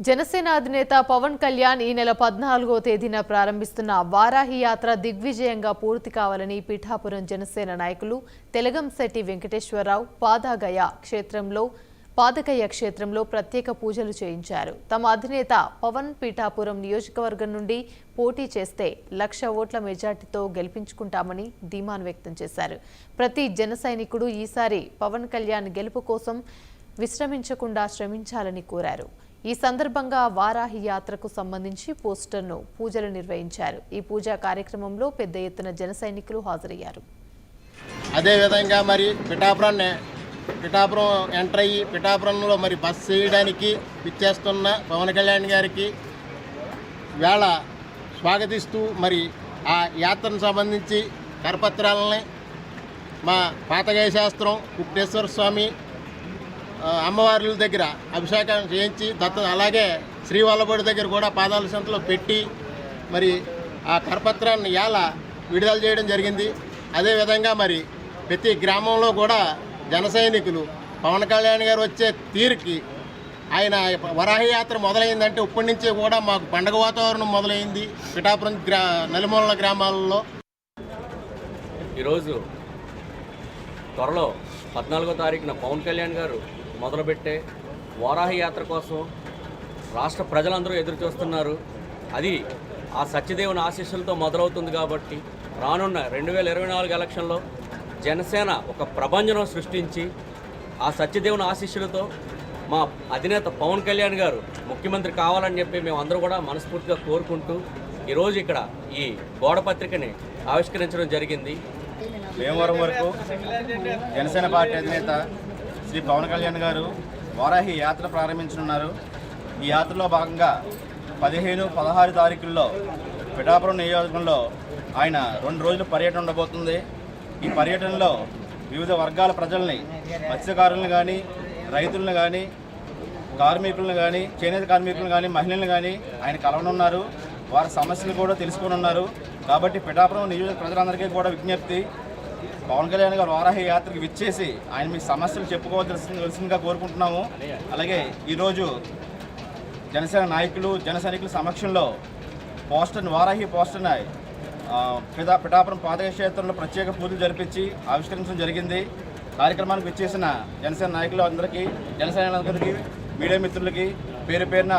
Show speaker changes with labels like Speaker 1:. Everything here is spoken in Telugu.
Speaker 1: జనసేన అధినేత పవన్ కళ్యాణ్ ఈ నెల 14వ తేదీన ప్రారంభిస్తున్న వారాహి యాత్ర దిగ్విజయంగా పూర్తి కావాలని పిఠాపురం జనసేన నాయకులు తెలగంశెట్టి వెంకటేశ్వరరావు పాదగయ క్షేత్రంలో ప్రత్యేక పూజలు చేయించారు. తమ అధినేత పవన్ పిఠాపురం నియోజకవర్గం నుండి పోటీ చేస్తే 1,00,000 ఓట్ల మెజార్టీతో గెలిపించుకుంటామని ధీమాను వ్యక్తం చేశారు. ప్రతి జన సైనికుడు ఈసారి పవన్ కళ్యాణ్ గెలుపు కోసం విశ్రమించకుండా శ్రమించాలని కోరారు. ఈ సందర్భంగా వారాహి యాత్రకు సంబంధించి పోస్టర్ను పూజలు నిర్వహించారు. ఈ పూజా కార్యక్రమంలో పెద్ద ఎత్తున జన సైనికులు హాజరయ్యారు.
Speaker 2: అదేవిధంగా మరి పిఠాపురం ఎంటర్ అయ్యి పిఠాపురంలో మరి బస్ చేయడానికి పిచ్చేస్తున్న పవన్ కళ్యాణ్ గారికి వేళ స్వాగతిస్తూ మరి ఆ యాత్రకు సంబంధించి కరపత్రాలని మా పాతగాయ శాస్త్రం కుక్టేశ్వర స్వామి అమ్మవార్ల దగ్గర అభిషేకం చేయించి అలాగే శ్రీవల్లభుడి దగ్గర కూడా పాదాల సంతలో పెట్టి మరి ఆ కరపత్రాన్ని ఇలా విడుదల చేయడం జరిగింది. అదేవిధంగా మరి ప్రతి గ్రామంలో కూడా జన సైనికులు పవన్ కళ్యాణ్ గారు వచ్చే తీరుకి ఆయన వరాహి యాత్ర మొదలైందంటే ఇప్పటి నుంచే కూడా మాకు పండగ వాతావరణం మొదలైంది. పిఠాపురం నలుమూలల గ్రామాలలో
Speaker 3: ఈరోజు త్వరలో 14వ తారీఖున పవన్ కళ్యాణ్ గారు మొదలుపెట్టే వారాహి యాత్ర కోసం రాష్ట్ర ప్రజలందరూ ఎదురు చూస్తున్నారు. అది ఆ సత్యదేవుని ఆశీస్సులతో మొదలవుతుంది కాబట్టి రానున్న 2024 ఎలక్షన్లో జనసేన ఒక ప్రభంజనం సృష్టించి ఆ సత్యదేవుని ఆశీస్సులతో మా అధినేత పవన్ కళ్యాణ్ గారు ముఖ్యమంత్రి కావాలని చెప్పి మేము అందరూ కూడా మనస్ఫూర్తిగా కోరుకుంటూ ఈరోజు ఇక్కడ ఈ గోడ పత్రికని ఆవిష్కరించడం జరిగింది.
Speaker 4: భీమవరం వరకు జనసేన పార్టీ అధినేత శ్రీ పవన్ కళ్యాణ్ గారు వారాహి యాత్ర ప్రారంభించనున్నారు. ఈ యాత్రలో భాగంగా 15, 16 తారీఖుల్లో పిఠాపురం నియోజకవర్గంలో ఆయన 2 రోజుల పర్యటన ఉండబోతుంది. ఈ పర్యటనలో వివిధ వర్గాల ప్రజల్ని, మత్స్యకారులను కానీ, రైతులను కానీ, కార్మికులను కానీ, చేనేత కార్మికులను కానీ, మహిళలను కానీ ఆయన కలవనున్నారు. వారి సమస్యలు కూడా తెలుసుకోనున్నారు. కాబట్టి పిఠాపురం నియోజక ప్రజలందరికీ కూడా విజ్ఞప్తి, పవన్ కళ్యాణ్ గారు వారాహి యాత్రకు విచ్చేసి ఆయన మీ సమస్యలు చెప్పుకోవాల్సిందిగా కోరుకుంటున్నాము. అలాగే ఈరోజు జనసేన నాయకులు, జన సైనికుల సమక్షంలో వారాహి పోస్టర్ని పిఠాపురం పాదగయ క్షేత్రంలో ప్రత్యేక పూజలు జరిపించి ఆవిష్కరించడం జరిగింది. కార్యక్రమానికి విచ్చేసిన జనసేన నాయకులు అందరికీ, జన సైనికులందరికీ, మీడియా మిత్రులకి పేరు పేరున